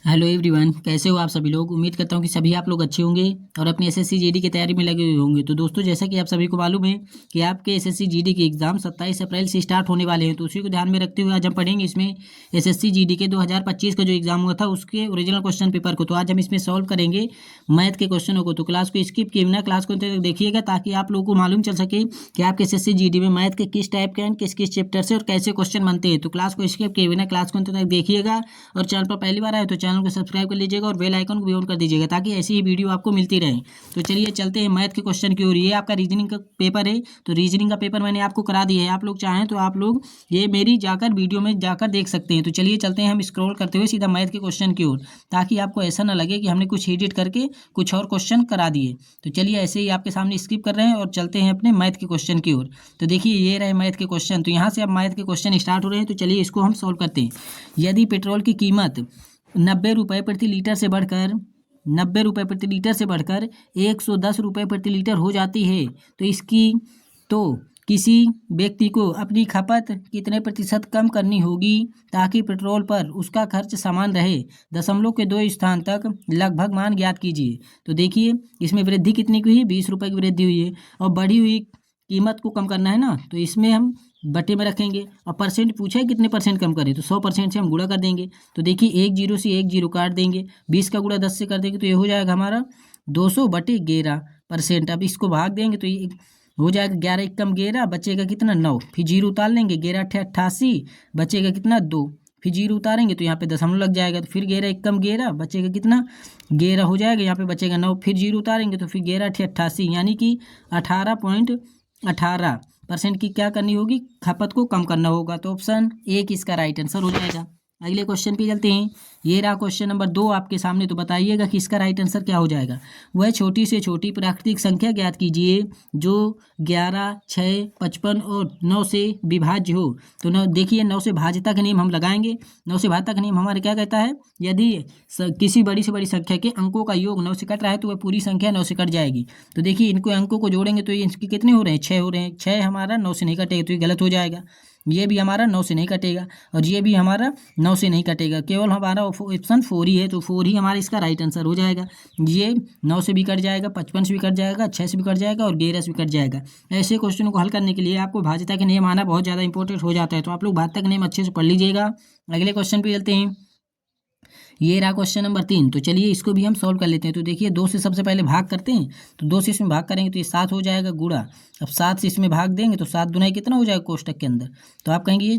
Hello everyone, कैसे हो आप सभी लोग। उम्मीद करता हूँ कि सभी आप लोग अच्छे होंगे और अपनी एसएससी जीडी की तैयारी में लगे हुए होंगे। तो दोस्तों, जैसा कि आप सभी को मालूम है कि आपके एसएससी जीडी के एग्जाम 27 अप्रैल से स्टार्ट होने वाले हैं। तो उसी को ध्यान में रखते हुए आज हम पढ़ेंगे इसमें एसएससी जीडी के 2025 का जो एग्जाम हुआ था उसके ओरिजिनल क्वेश्चन पेपर को। तो आज हम इसमें सॉल्व करेंगे मैथ के क्वेश्चनों को। तो क्लास को स्किप किए बिना क्लास को अंत तक देखिएगा ताकि आप लोगों को मालूम चल सके कि आपके एसएससी जीडी में मैथ के किस टाइप के एंड किस किस चैप्टर से और कैसे क्वेश्चन बनते हैं। तो क्लास को स्किप किए बिना क्लास को अंत तक देखिएगा और चैनल पर पहली बार आए तो चैनल को सब्सक्राइब कर लीजिएगा और बेल आइकन को भी ऑन कर दीजिएगा ताकि ऐसी ही वीडियो आपको मिलती रहे। तो चलिए चलते हैं मैथ के क्वेश्चन की ओर। ये आपका रीजनिंग का पेपर है, तो रीजनिंग का पेपर मैंने आपको करा दिया है। आप लोग चाहें तो आप लोग ये मेरी जाकर वीडियो में जाकर देख सकते हैं। तो चलिए चलते हैं हम स्क्रॉल करते हुए सीधा मैथ के क्वेश्चन की ओर, ताकि आपको ऐसा ना लगे कि हमने कुछ एडिट करके कुछ और क्वेश्चन करा दिए। तो चलिए ऐसे ही आपके सामने स्किप कर रहे हैं और चलते हैं अपने मैथ के क्वेश्चन की ओर। तो देखिए ये रहे मैथ के क्वेश्चन। तो यहाँ से अब मैथ के क्वेश्चन स्टार्ट हो रहे हैं। तो चलिए इसको हम सॉल्व करते हैं। यदि पेट्रोल की कीमत 90 रुपये प्रति लीटर से बढ़कर 90 रुपये प्रति लीटर से बढ़कर 110 रुपये प्रति लीटर हो जाती है तो किसी व्यक्ति को अपनी खपत कितने प्रतिशत कम करनी होगी ताकि पेट्रोल पर उसका खर्च समान रहे। दशमलव के 2 स्थान तक लगभग मान ज्ञात कीजिए। तो देखिए इसमें वृद्धि कितनी की हुई, 20 रुपये की वृद्धि हुई है और बढ़ी हुई कीमत को कम करना है ना, तो इसमें हम बटे में रखेंगे और परसेंट पूछा है कितने परसेंट कम करें, तो 100% से हम गुणा कर देंगे। तो देखिए एक जीरो से एक जीरो काट देंगे, 20 का गुणा 10 से कर देंगे तो ये हो जाएगा हमारा 200/11%। अब इसको भाग देंगे तो ये हो जाएगा 11 एकम 11, बचेगा कितना 9, फिर जीरो उतार लेंगे, 11 अट्ठे 88, बचेगा कितना 2, फिर जीरो उतारेंगे तो यहाँ पे दशमलव लग जाएगा। तो फिर 11 एकम 11, बचेगा कितना 11 हो जाएगा, यहाँ पे बचेगा 9, फिर जीरो उतारेंगे तो फिर 11 अट्ठे 88, यानी कि 18.18% की क्या करनी होगी, खपत को कम करना होगा। तो ऑप्शन एक इसका राइट आंसर हो जाएगा। अगले क्वेश्चन पे चलते हैं। ये रहा क्वेश्चन नंबर 2 आपके सामने। तो बताइएगा कि इसका राइट आंसर क्या हो जाएगा। वह छोटी से छोटी प्राकृतिक संख्या ज्ञात कीजिए जो 11, 6, 55 और 9 से विभाज्य हो। तो 9 देखिए 9 से भाज्यता का नियम हम लगाएंगे। 9 से भाज्यता का नियम हमारे क्या कहता है, यदि किसी बड़ी से बड़ी संख्या के अंकों का योग 9 से कट रहा है तो वह पूरी संख्या 9 से कट जाएगी। तो देखिए इनको अंकों को जोड़ेंगे तो ये इसके कितने हो रहे हैं, 6 हो रहे हैं। 6 हमारा 9 से नहीं कटेगा तो ये गलत हो जाएगा। ये भी हमारा 9 से नहीं कटेगा और ये भी हमारा 9 से नहीं कटेगा, केवल हमारा ऑप्शन 4 ही है। तो 4 ही हमारा इसका राइट आंसर हो जाएगा। ये 9 से भी कट जाएगा, 55 से भी कट जाएगा, 6 से भी कट जाएगा और 11 से भी कट जाएगा। ऐसे क्वेश्चनों को हल करने के लिए आपको भाज्यता के नियम आना बहुत ज़्यादा इंपॉर्टेंट हो जाता है। तो आप लोग भाज्यता के नियम अच्छे से पढ़ लीजिएगा। अगले क्वेश्चन पे चलते हैं। ये रहा क्वेश्चन नंबर 3। तो चलिए इसको भी हम सॉल्व कर लेते हैं। तो देखिए 2 से सबसे पहले भाग करते हैं। तो 2 से इसमें भाग करेंगे तो ये 7 हो जाएगा गुणा। अब 7 से इसमें भाग देंगे तो 7 दुनाई कितना हो जाएगा कोष्टक के अंदर, तो आप कहेंगे ये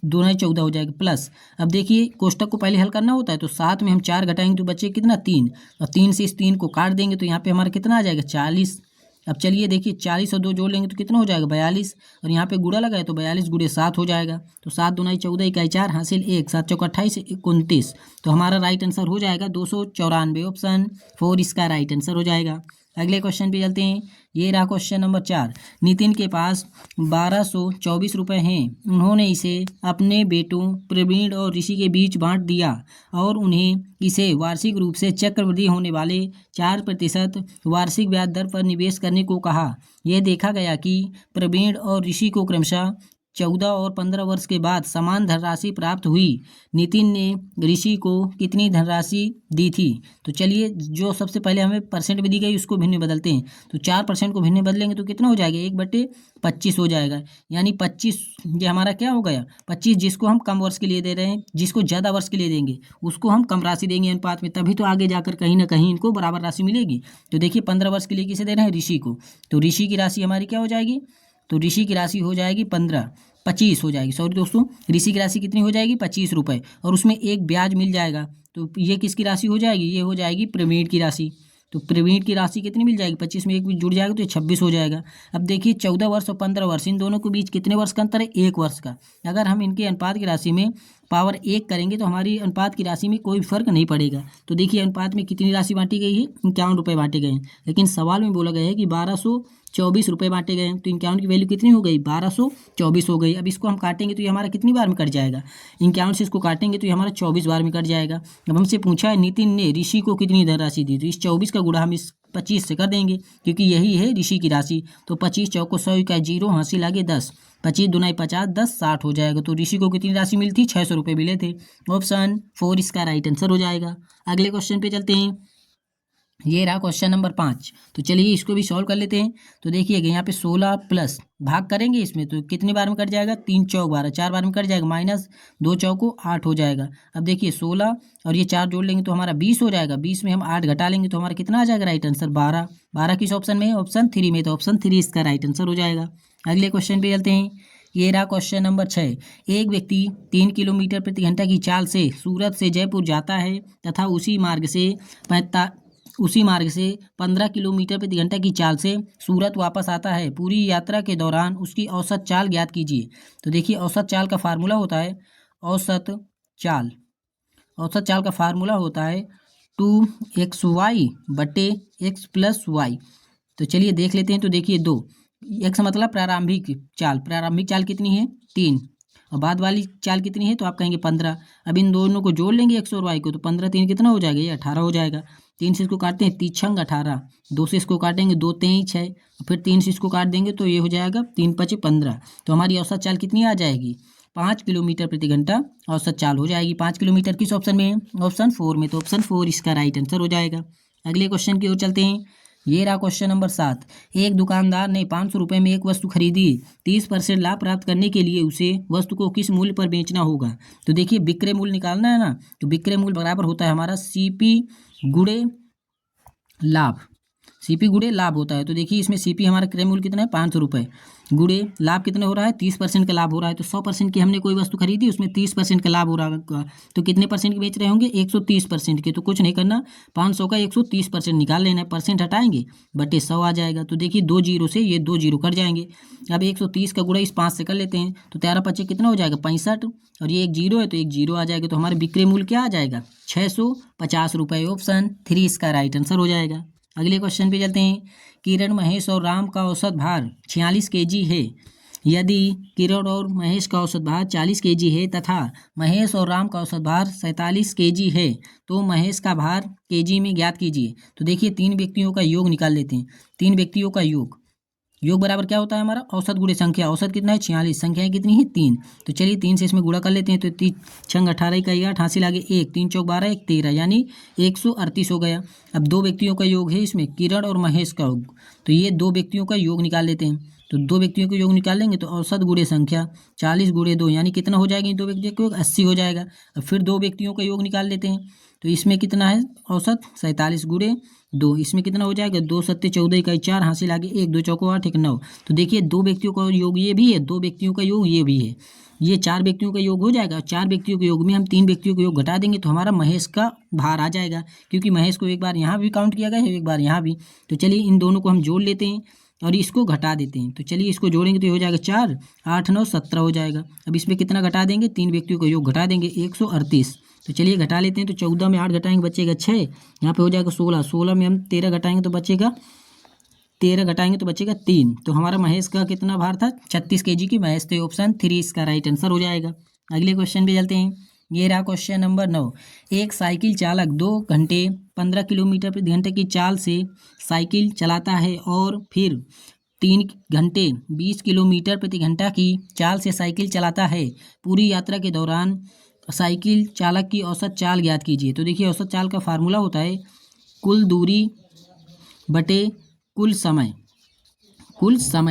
दुनाई 14 हो जाएगा प्लस। अब देखिए कोष्टक को पहले हल करना होता है, तो 7 में हम 4 घटाएंगे तो बचे कितना 3, और 3 से इस 3 को काट देंगे तो यहाँ पे हमारा कितना आ जाएगा 40। अब चलिए देखिए 40 और 2 जोड़ लेंगे तो कितना हो जाएगा 42, और यहाँ पे गुणा लगा है तो 42 गुणे 7 हो जाएगा। तो 7 दुनाई 14, इकाई 4, हासिल 1, 7 चौका 28, 29। तो हमारा राइट आंसर हो जाएगा 294। ऑप्शन 4 इसका राइट आंसर हो जाएगा। अगले क्वेश्चन पे चलते हैं। ये रहा क्वेश्चन नंबर 4। नितिन के पास 1224 रुपये हैं। उन्होंने इसे अपने बेटों प्रवीण और ऋषि के बीच बांट दिया और उन्हें इसे वार्षिक रूप से चक्रवृद्धि होने वाले 4% वार्षिक ब्याज दर पर निवेश करने को कहा। यह देखा गया कि प्रवीण और ऋषि को क्रमशः 14 और 15 वर्ष के बाद समान धनराशि प्राप्त हुई। नितिन ने ऋषि को कितनी धनराशि दी थी। तो चलिए जो सबसे पहले हमें परसेंट में दी गई उसको भिन्न में बदलते हैं। तो 4% को भिन्न में बदलेंगे तो कितना हो जाएगा 1/25 हो जाएगा, यानी 25 ये हमारा क्या हो गया 25। जिसको हम कम वर्ष के लिए दे रहे हैं, जिसको ज़्यादा वर्ष के लिए देंगे उसको हम कम राशि देंगे अनुपात में, तभी तो आगे जाकर कहीं ना कहीं इनको बराबर राशि मिलेगी। तो देखिए 15 वर्ष के लिए किसे दे रहे हैं, ऋषि को। तो ऋषि की राशि हमारी क्या हो जाएगी, तो ऋषि की राशि हो जाएगी 25 हो जाएगी। सॉरी दोस्तों, ऋषि की राशि कितनी हो जाएगी 25 रुपये, और उसमें एक ब्याज मिल जाएगा। तो ये किसकी राशि हो जाएगी, ये हो जाएगी प्रवीण की राशि। तो प्रवीण की राशि कितनी मिल जाएगी, 25 में एक भी जुड़ जाएगा तो ये 26 हो जाएगा। अब देखिए 14 वर्ष और 15 वर्ष, इन दोनों के बीच कितने वर्ष का अंतर है, 1 वर्ष का। अगर हम इनके अनुपात की राशि में पावर 1 करेंगे तो हमारी अनुपात की राशि में कोई फर्क नहीं पड़ेगा। तो देखिए अनुपात में कितनी राशि बांटी गई है, 51 रुपये बांटे गए हैं। लेकिन सवाल में बोला गया है कि 1224 रुपये बांटे गए हैं, तो 51 की वैल्यू कितनी हो गई 1224 हो गई। अब इसको हम काटेंगे तो ये हमारा कितनी बार में कट जाएगा, 51 से इसको काटेंगे तो ये हमारा 24 बार में कट जाएगा। अब हमसे पूछा है नितिन ने ऋषि को कितनी धनराशि दी, तो इस 24 का गुणा हम इस 25 से कर देंगे क्योंकि यही है ऋषि की राशि। तो 25 चौको 100 का 0, हासिल आगे 10, 25 दूनाई 50, 10 60 हो जाएगा। तो ऋषि को कितनी राशि मिली थी? 600 रुपये मिले थे। ऑप्शन 4 इसका राइट आंसर हो जाएगा। अगले क्वेश्चन पे चलते हैं। ये रहा क्वेश्चन नंबर 5। तो चलिए इसको भी सॉल्व कर लेते हैं। तो देखिएगा यहाँ पे 16 प्लस भाग करेंगे इसमें तो कितनी बार में कट जाएगा? 3 चौक 12, 4 बार में कट जाएगा, माइनस 2 चौको 8 हो जाएगा। अब देखिए 16 और ये 4 जोड़ लेंगे तो हमारा 20 हो जाएगा। 20 में हम 8 घटा लेंगे तो हमारा कितना आ जाएगा राइट आंसर? 12। 12 किस ऑप्शन में है? ऑप्शन 3 में। तो ऑप्शन 3 इसका राइट आंसर हो जाएगा। अगले क्वेश्चन पे चलते हैं। ये रहा क्वेश्चन नंबर 6। एक व्यक्ति 3 किलोमीटर प्रति घंटा की चाल से सूरत से जयपुर जाता है तथा उसी मार्ग से 15 किलोमीटर प्रति घंटा की चाल से सूरत वापस आता है। पूरी यात्रा के दौरान उसकी औसत चाल ज्ञात कीजिए। तो देखिए औसत चाल का फार्मूला होता है औसत चाल का फार्मूला होता है 2xy बटे x प्लस वाई। तो चलिए देख लेते हैं। तो देखिए 2 x मतलब प्रारंभिक चाल कितनी है? 3, और बाद वाली चाल कितनी है? तो आप कहेंगे 15। अब इन दोनों को जोड़ लेंगे x और y को, तो 15 3 कितना हो जाएगा? ये 18 हो जाएगा। 3 से इसको काटते हैं, 3 छंग 18, 2 से इसको काटेंगे, 2 3 6, फिर 3 से इसको काट देंगे तो ये हो जाएगा 3 5 15। तो हमारी औसत चाल कितनी आ जाएगी? 5 किलोमीटर प्रति घंटा औसत चाल हो जाएगी। 5 किलोमीटर किस ऑप्शन में है? ऑप्शन 4 में। तो ऑप्शन 4 इसका राइट आंसर हो जाएगा। अगले क्वेश्चन की ओर चलते हैं। ये रहा क्वेश्चन नंबर 7। एक दुकानदार ने 500 रुपये में एक वस्तु खरीदी। 30% लाभ प्राप्त करने के लिए उसे वस्तु को किस मूल्य पर बेचना होगा? तो देखिए विक्रय मूल्य निकालना है ना, तो विक्रय मूल्य बराबर होता है हमारा CP गुणे लाभ। CP गुणे लाभ होता है। तो देखिए इसमें CP हमारा क्रय मूल्य कितना है? 500 रुपये, गुणे लाभ कितना हो रहा है? 30% का लाभ हो रहा है। तो 100% की हमने कोई वस्तु खरीदी, उसमें 30% का लाभ हो रहा है, तो कितने परसेंट की बेच रहे होंगे? 130% के। तो कुछ नहीं करना, 500 का 130% निकाल लेना है, परसेंट हटाएंगे, बटे 100 आ जाएगा। तो देखिए 2 जीरो से ये 2 जीरो कट जाएंगे। अब 130 का गुणा इस 5 से कर लेते हैं, तो 13 5 कितना हो जाएगा? 65, और ये 1 जीरो है तो 1 जीरो आ जाएगा। तो हमारे विक्रय मूल्य क्या आ जाएगा? 650 रुपये। ऑप्शन 3 इसका राइट आंसर हो जाएगा। अगले क्वेश्चन पे चलते हैं। किरण, महेश और राम का औसत भार 46 kg है। यदि किरण और महेश का औसत भार 40 kg है तथा महेश और राम का औसत भार 47 kg है, तो महेश का भार kg में ज्ञात कीजिए। तो देखिए 3 व्यक्तियों का योग निकाल लेते हैं। 3 व्यक्तियों का योग बराबर क्या होता है हमारा? औसत गुणे संख्या। औसत कितना है? 46, संख्याएं कितनी है? 3। तो चलिए 3 से इसमें गुणा कर लेते हैं। तो 3 छंग 18 का 8, हासिल आगे 1, 3 चौक 12, 1 13, यानी 138 हो गया। अब 2 व्यक्तियों का योग है इसमें, किरण और महेश का योग। तो ये 2 व्यक्तियों का योग निकाल लेते हैं। तो 2 व्यक्तियों का योग निकाल लेंगे तो औसत गुणे संख्या 40 गुणे 2, यानी कितना हो जाएगा? 2 व्यक्तियों का योग 80 हो जाएगा। अब फिर 2 व्यक्तियों का योग निकाल लेते हैं। तो इसमें कितना है औसत? 47 गुणे 2, इसमें कितना हो जाएगा? 2 सत्ते 14 का 4, हासिल आगे 1, 2 चौको 8, 1 9। तो देखिए 2 व्यक्तियों का योग ये भी है, 2 व्यक्तियों का योग ये भी है, ये 4 व्यक्तियों का योग हो जाएगा। 4 व्यक्तियों के योग में हम 3 व्यक्तियों का योग घटा देंगे तो हमारा महेश का भार आ जाएगा, क्योंकि महेश को एक बार यहाँ भी काउंट किया गया है, एक बार यहाँ भी। तो चलिए इन दोनों को हम जोड़ लेते हैं और इसको घटा देते हैं। तो चलिए इसको जोड़ेंगे तो ये हो जाएगा 4, 8 9 17 हो जाएगा। अब इसमें कितना घटा देंगे? 3 व्यक्तियों का योग घटा देंगे, 138। तो चलिए घटा लेते हैं। तो 14 में 8 घटाएंगे बचेगा 6, यहाँ पे हो जाएगा 16, 16 में हम 13 घटाएंगे तो बचेगा 3। तो हमारा महेश का कितना भार था? 36 kg की महेश थे। ऑप्शन 3 इसका राइट आंसर हो जाएगा। अगले क्वेश्चन पे चलते हैं। ये रहा क्वेश्चन नंबर 9। एक साइकिल चालक 2 घंटे 15 किलोमीटर प्रति घंटे की चाल से साइकिल चलाता है और फिर 3 घंटे 20 किलोमीटर प्रति घंटा की चाल से साइकिल चलाता है। पूरी यात्रा के दौरान साइकिल चालक की औसत चाल ज्ञात कीजिए। तो देखिए औसत चाल का फार्मूला होता है कुल दूरी बटे कुल समय।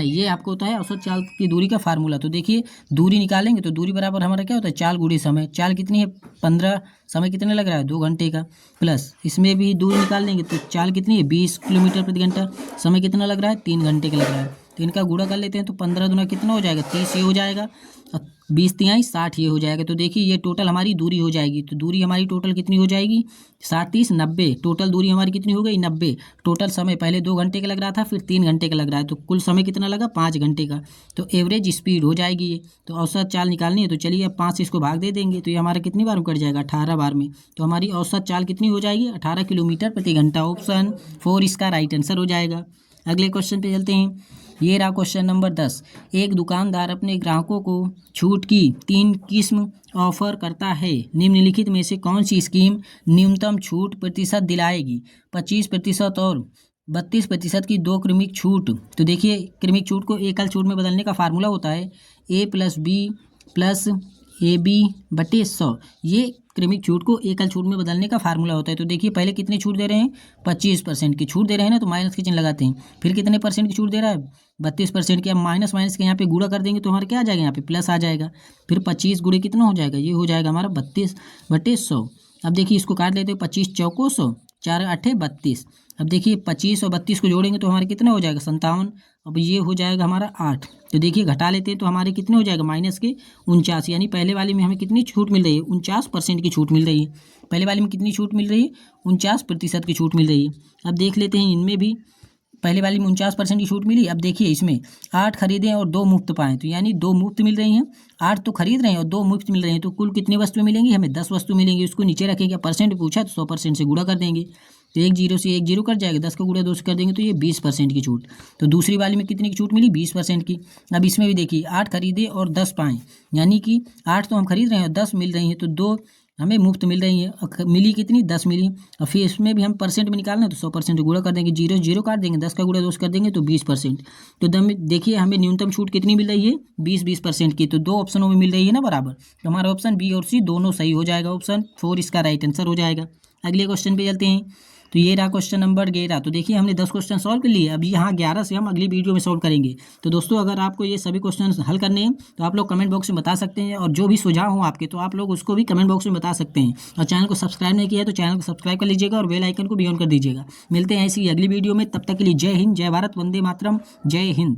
ये आपको होता है औसत चाल की दूरी का फार्मूला। तो देखिए दूरी निकालेंगे तो दूरी बराबर हमारा क्या होता है? चाल गुणे समय। चाल कितनी है? 15, समय कितने लग रहा है? 2 घंटे का, प्लस इसमें भी दूरी निकाल लेंगे तो चाल कितनी है? 20 किलोमीटर प्रति घंटा, समय कितना लग रहा है? 3 घंटे का लग रहा है। तो इनका गुणा कर लेते हैं तो 15 दूना कितना हो जाएगा? 30 ये हो जाएगा, और 20 तिहाई 60 ये हो जाएगा। तो देखिए ये टोटल हमारी दूरी हो जाएगी। तो दूरी हमारी टोटल कितनी हो जाएगी? 60 30 90। टोटल दूरी हमारी कितनी हो गई? 90। टोटल समय पहले 2 घंटे का लग रहा था, फिर 3 घंटे का लग रहा है, तो कुल समय कितना लगा? 5 घंटे का। तो एवरेज स्पीड हो जाएगी ये। तो औसत चाल निकालनी है तो चलिए अब 5 से इसको भाग दे देंगे तो ये हमारा कितनी बार में कट जाएगा? 18 बार में। तो हमारी औसत चाल कितनी हो जाएगी? 18 किलोमीटर प्रति घंटा। ऑप्शन 4 इसका राइट आंसर हो जाएगा। अगले क्वेश्चन पे चलते हैं। ये रहा क्वेश्चन नंबर 10। एक दुकानदार अपने ग्राहकों को छूट की 3 किस्म ऑफर करता है। निम्नलिखित में से कौन सी स्कीम न्यूनतम छूट प्रतिशत दिलाएगी? 25% और 32% की 2 क्रमिक छूट। तो देखिए क्रमिक छूट को एकल छूट में बदलने का फार्मूला होता है A+B+AB/100। ये क्रमिक छूट को एकल छूट में बदलने का फार्मूला होता है। तो देखिए पहले कितनी छूट दे रहे हैं, 25% की छूट दे रहे हैं ना, तो माइनस के चिन्ह लगाते हैं। फिर कितने परसेंट की छूट दे रहा है, 32% की। अब माइनस माइनस के यहाँ पे गुणा कर देंगे तो हमारा क्या आ जाएगा, यहाँ पे प्लस आ जाएगा। फिर 25 गुणे कितना हो जाएगा, ये हो जाएगा हमारा 32/100। अब देखिए इसको काट लेते हैं, 25 चौको 100, 4 8 32। अब देखिए 25 और 32 को जोड़ेंगे तो हमारे कितना हो जाएगा, 57। अब ये हो जाएगा हमारा 8। तो देखिए घटा लेते हैं तो हमारे कितने हो जाएगा, माइनस के 49। यानी पहले वाले में हमें कितनी छूट मिल रही है, 49% की छूट मिल रही है। पहले वाले में कितनी छूट मिल रही है, 49% की छूट मिल रही है। अब देख लेते हैं इनमें भी, पहले वाली में 49% की छूट मिली। अब देखिए इसमें 8 खरीदें और 2 मुफ्त पाएँ, तो यानी 2 मुफ्त मिल रही हैं। 8 तो खरीद रहे हैं और 2 मुफ्त मिल रही हैं, तो कुल कितनी वस्तु मिलेंगी, हमें 10 वस्तु मिलेंगी। उसको नीचे रखेंगे, परसेंट पूछा तो 100% से गुणा कर देंगे, तो एक जीरो से एक जीरो कट जाएगा, 10 का गुणा 2 से कर देंगे तो ये 20% की छूट। तो दूसरी वाली में कितनी की छूट मिली, 20% की। अब इसमें भी देखिए 8 खरीदे और 10 पाएँ, यानी कि 8 तो हम खरीद रहे हैं और 10 मिल रही हैं, तो 2 हमें मुफ्त मिल रही है। और मिली कितनी, 10 मिली। और फिर इसमें भी हम परसेंट में निकालना है तो 100% गुणा कर देंगे, जीरो जीरो काट देंगे, 10 का गुणा 2 से कर देंगे तो 20%। तो देखिए हमें न्यूनतम छूट कितनी मिल रही है, 20% की। तो 2 ऑप्शनों में मिल रही है ना बराबर, तो हमारा ऑप्शन बी और सी दोनों सही हो जाएगा। ऑप्शन 4 इसका राइट आंसर हो जाएगा। अगले क्वेश्चन पे चलते हैं। तो ये रहा क्वेश्चन नंबर 11। तो देखिए हमने 10 क्वेश्चन सॉल्व कर लिए। अभी यहाँ 11 से हम अगली वीडियो में सॉल्व करेंगे। तो दोस्तों अगर आपको ये सभी क्वेश्चन हल करने हैं तो आप लोग कमेंट बॉक्स में बता सकते हैं, और जो भी सुझाव हो आपके तो आप लोग उसको भी कमेंट बॉक्स में बता सकते हैं। और चैनल को सब्सक्राइब नहीं किया है तो चैनल को सब्सक्राइब कर लीजिएगा और बेल आइकन को भी ऑन कर दीजिएगा। मिलते हैं ऐसी अगली वीडियो में, तब तक के लिए जय हिंद, जय भारत, वंदे मातरम, जय हिंद।